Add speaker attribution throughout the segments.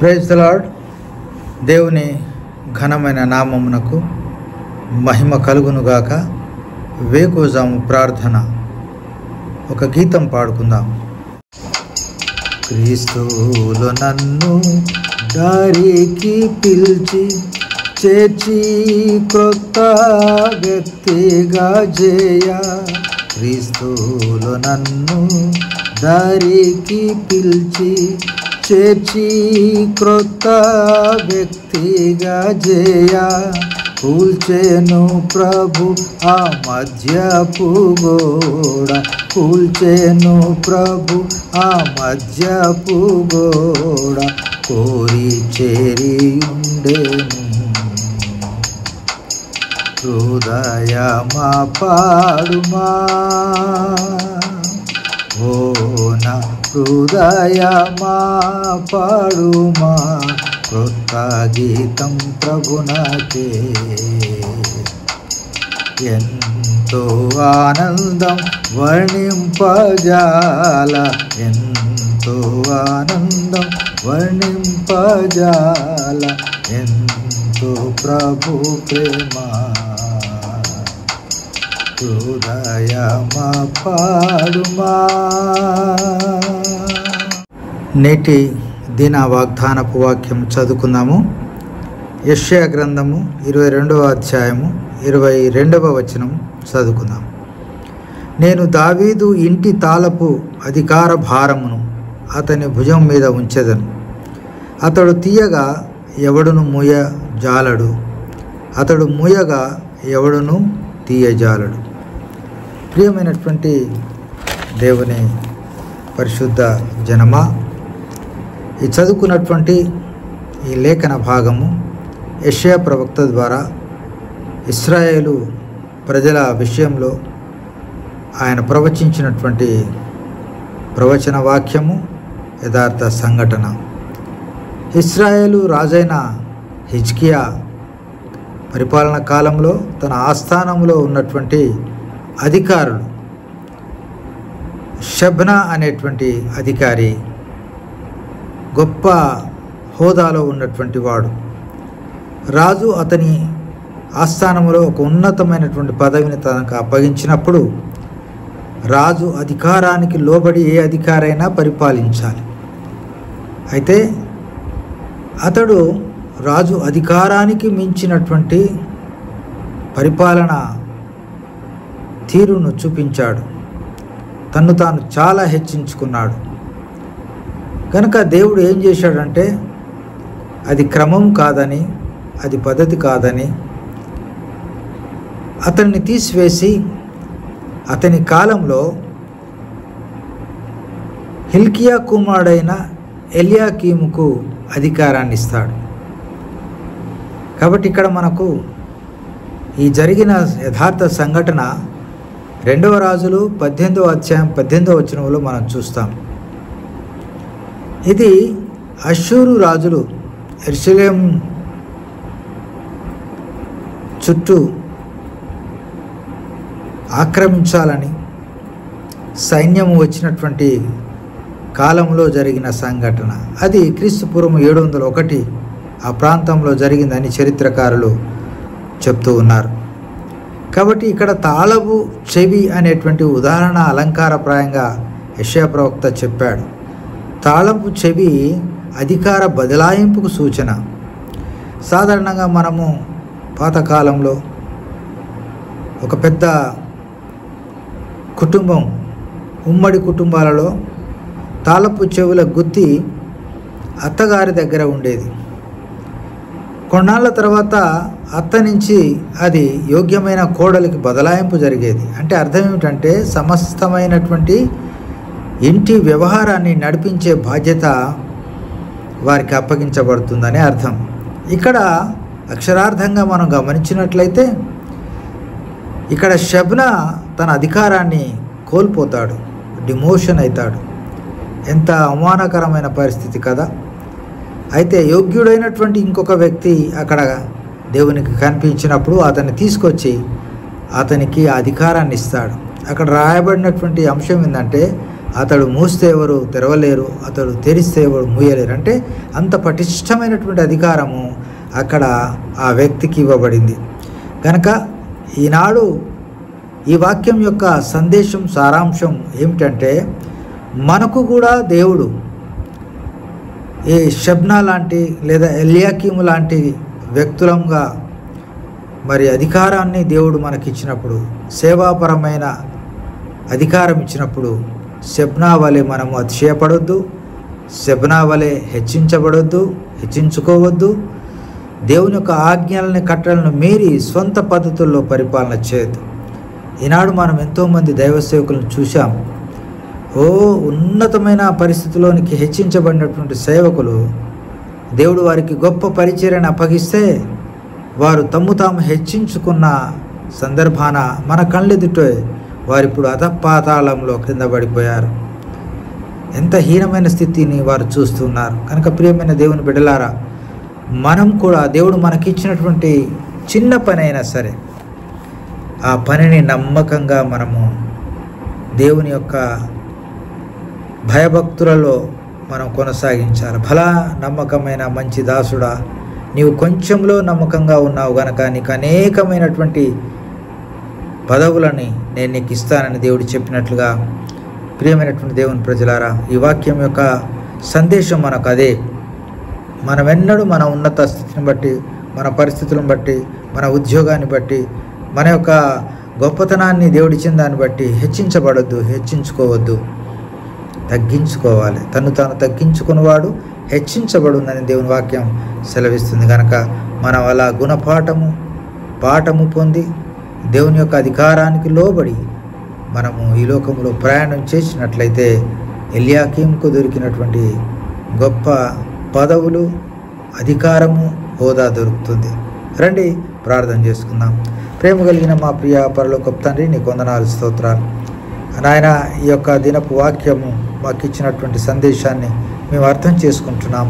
Speaker 1: Praise the lord. దేవుని ఘనమైన నామమునకు మహిమ కలుగునుగాక. వేకువజాము ప్రార్థన, ఒక గీతం పాడుకుందాం. క్రీస్తులో నన్ను దారికి పిలిచి చేర్చి క్రొత్త వ్యక్తిగా చేయ, క్రీస్తులో నన్ను దారికి పిలిచి చేర్చి క్రొత్త వ్యక్తిగా చేయ, కూల్చెను ప్రభు ఆ మధ్యపు గోడ, కూల్చెను ప్రభు ఆ మధ్యపు గోడ, కోరి చేరి ఉండేను హృదయమా పాడుమా, ఓ నా హృదయమా పాడుమా, క్రొత్త గీతం ప్రభునాకే. ఎంతో ఆనందం వర్ణింపజాల, ఎంతో ఆనందం వర్ణింపజాల, ఎంతో ప్రభు ప్రేమ, హృదయమా పాడుమా. నేటి దిన వాగ్దానపు వాక్యం చదువుకుందాము. యెషయా గ్రంథము 22వ అధ్యాయము 22వ వచనం చదువుకుందాం. నేను దావీదు ఇంటి తాళపు అధికార భారమును అతని భుజం మీద ఉంచెదను, అతడు తీయగా ఎవడును మూయజాలడు, అతడు మూయగా ఎవడును తీయజాలడు. ప్రియమైనటువంటి దేవుని పరిశుద్ధ జనమా, ఈ చదువుకున్నటువంటి ఈ లేఖన భాగము యెషయా ప్రవక్త ద్వారా ఇశ్రాయేలు ప్రజల విషయంలో ఆయన ప్రవచించినటువంటి ప్రవచన వాక్యము, యథార్థ సంఘటన. ఇశ్రాయేలు రాజైన హిజ్కియా పరిపాలన కాలంలో తన ఆస్థానంలో ఉన్నటువంటి అధికారులు, షబ్నా అనేటువంటి అధికారి గొప్ప హోదాలో ఉన్నటువంటి వాడు. రాజు అతని ఆస్థానంలో ఒక ఉన్నతమైనటువంటి పదవిని తనకు అప్పగించినప్పుడు రాజు అధికారానికి లోబడి ఏ అధికారైనా పరిపాలించాలి. అయితే అతడు రాజు అధికారానికి మించినటువంటి పరిపాలన తీరును చూపించాడు, తన్ను తాను చాలా హెచ్చించుకున్నాడు. కనుక దేవుడు ఏం చేశాడంటే అది క్రమం కాదని, అది పద్ధతి కాదని అతన్ని తీసివేసి అతని కాలంలో హిల్కియా కుమారుడైన ఎల్యాకీముకు అధికారాన్ని ఇస్తాడు. కాబట్టి ఇక్కడ మనకు ఈ జరిగిన యథార్థ సంఘటన 2వ రాజులు 18వ అధ్యాయం 18వ వచనంలో మనం చూస్తాం. ఇది అష్షూరు రాజులు యెరూషలేం చుట్టూ ఆక్రమించాలని సైన్యము వచ్చినటువంటి కాలంలో జరిగిన సంఘటన. అది క్రీస్తుపూర్వం 701 ఆ ప్రాంతంలో జరిగిందని చరిత్రకారులు చెప్తూ ఉన్నారు. కాబట్టి ఇక్కడ తాళపు చెవి అనేటువంటి ఉదాహరణ అలంకారప్రాయంగా యెషయా ప్రవక్త చెప్పాడు. తాళపు చెవి అధికార బదలాయింపుకు సూచన. సాధారణంగా మనము పాతకాలంలో ఒక పెద్ద కుటుంబం, ఉమ్మడి కుటుంబాలలో తాళపు చెవుల గుత్తి అత్తగారి దగ్గర ఉండేది. కొన్నాళ్ళ తర్వాత అత్త నుంచి అది యోగ్యమైన కోడలికి బదలాయింపు జరిగేది. అంటే అర్థం ఏమిటంటే సమస్తమైనటువంటి ఇంటి వ్యవహారాన్ని నడిపించే బాధ్యత వారికి అప్పగించబడుతుందని అర్థం. ఇక్కడ అక్షరార్థంగా మనం గమనించినట్లయితే ఇక్కడ షబ్నా తన అధికారాన్ని కోల్పోతాడు, డిమోషన్ అవుతాడు. ఎంత అవమానకరమైన పరిస్థితి కదా. అయితే యోగ్యుడైనటువంటి ఇంకొక వ్యక్తి అక్కడ దేవునికి కనిపించినప్పుడు అతన్ని తీసుకొచ్చి అతనికి అధికారాన్ని ఇస్తాడు. అక్కడ రాయబడినటువంటి అంశం ఏంటంటే అతడు మూస్తే ఎవరు తెరవలేరు, అతడు తెరిస్తే ఎవరు మూయలేరు. అంటే అంత పటిష్టమైనటువంటి అధికారము అక్కడ ఆ వ్యక్తికి ఇవ్వబడింది. కనుక ఈనాడు ఈ వాక్యం యొక్క సందేశం సారాంశం ఏమిటంటే, మనకు కూడా దేవుడు ఈ షబ్నా లాంటి లేదా ఎల్యాకీము లాంటి వ్యక్తులంగా మరి అధికారాన్ని దేవుడు మనకిచ్చినప్పుడు, సేవాపరమైన అధికారం ఇచ్చినప్పుడు షబ్నా వలె మనము అతిశయపడొద్దు, షబ్నా వలె హెచ్చించుకోవద్దు. దేవుని యొక్క ఆజ్ఞలని కట్టలను మీరి స్వంత పద్ధతుల్లో పరిపాలన చేయొద్దు. ఈనాడు మనం ఎంతోమంది దైవ సేవకులను చూశాం. ఉన్నతమైన పరిస్థితిలోనికి హెచ్చించబడినటువంటి సేవకులు దేవుడు వారికి గొప్ప పరిచర్యను అప్పగిస్తే వారు తమ్ము తాము హెచ్చించుకున్న సందర్భాన మన కళ్ళెదుటే వారిప్పుడు అధపాతాళంలో క్రింద పడిపోయారు. ఎంత హీనమైన స్థితిని వారు చూస్తున్నారు. కనుక ప్రియమైన దేవుని బిడ్డలారా, మనం కూడా దేవుడు మనకిచ్చినటువంటి చిన్న పని అయినా సరే ఆ పనిని నమ్మకంగా మనము దేవుని యొక్క భయభక్తులలో మనం కొనసాగించాలి. భలా నమ్మకమైన మంచి దాసుడా, నీవు కొంచెంలో నమ్మకంగా ఉన్నావు గనక నీకు అనేకమైనటువంటి పదవులని నేను నీకు ఇస్తానని దేవుడు చెప్పినట్లుగా, ప్రియమైనటువంటి దేవుని ప్రజలారా, ఈ వాక్యం యొక్క సందేశం మనకు అదే. మనమెన్నడూ మన ఉన్నత స్థితిని బట్టి, మన పరిస్థితులను బట్టి, మన ఉద్యోగాన్ని బట్టి, మన యొక్క గొప్పతనాన్ని దేవుడిచ్చిన దాన్ని బట్టి హెచ్చించబడొద్దు, హెచ్చించుకోవద్దు, తగ్గించుకోవాలి. తను తాను తగ్గించుకున్నవాడు హెచ్చించబడునని దేవుని వాక్యం సెలవిస్తుంది. కనుక మనం అలా పాఠము పొంది దేవుని యొక్క అధికారానికి లోబడి మనము ఈ లోకంలో ప్రయాణం చేసినట్లయితే ఎల్యాకీముకు దొరికినటువంటి గొప్ప పదవులు, అధికారము, హోదా దొరుకుతుంది. రండి ప్రార్థన చేసుకుందాం. ప్రేమ కలిగిన మా ప్రియ పరలోకపు తండ్రి, నీకు వందనాలు, స్తోత్రాలు నాయన. ఈ యొక్క దినపు వాక్యము మాకు ఇచ్చినటువంటి సందేశాన్ని మేము అర్థం చేసుకుంటున్నాం.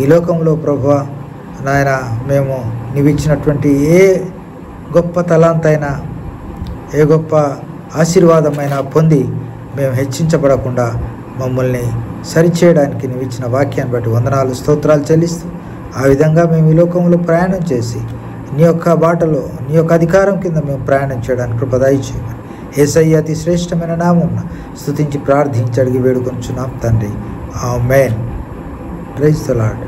Speaker 1: ఈ లోకంలో ప్రభువా నాయన, మేము నీవిచ్చినటువంటి ఏ గొప్ప తలాంతైనా, ఏ గొప్ప ఆశీర్వాదమైనా పొంది మేము హెచ్చించబడకుండా మమ్మల్ని సరిచేయడానికి నీవు ఇచ్చిన వాక్యాన్ని బట్టి వందనాలు, స్తోత్రాలు చెల్లిస్తూ ఆ విధంగా మేము ఈ లోకంలో ప్రయాణం చేసి నీ యొక్క బాటలో, నీ యొక్క అధికారం కింద మేము ప్రయాణం చేయడానికి కృప దయచేయమని యేసయ్య అతి శ్రేష్టమైన నామమున స్తుతించి ప్రార్థించి అడిగి వేడుకొనుచున్నాం తండ్రి. ఆమేన్. Praise the lord.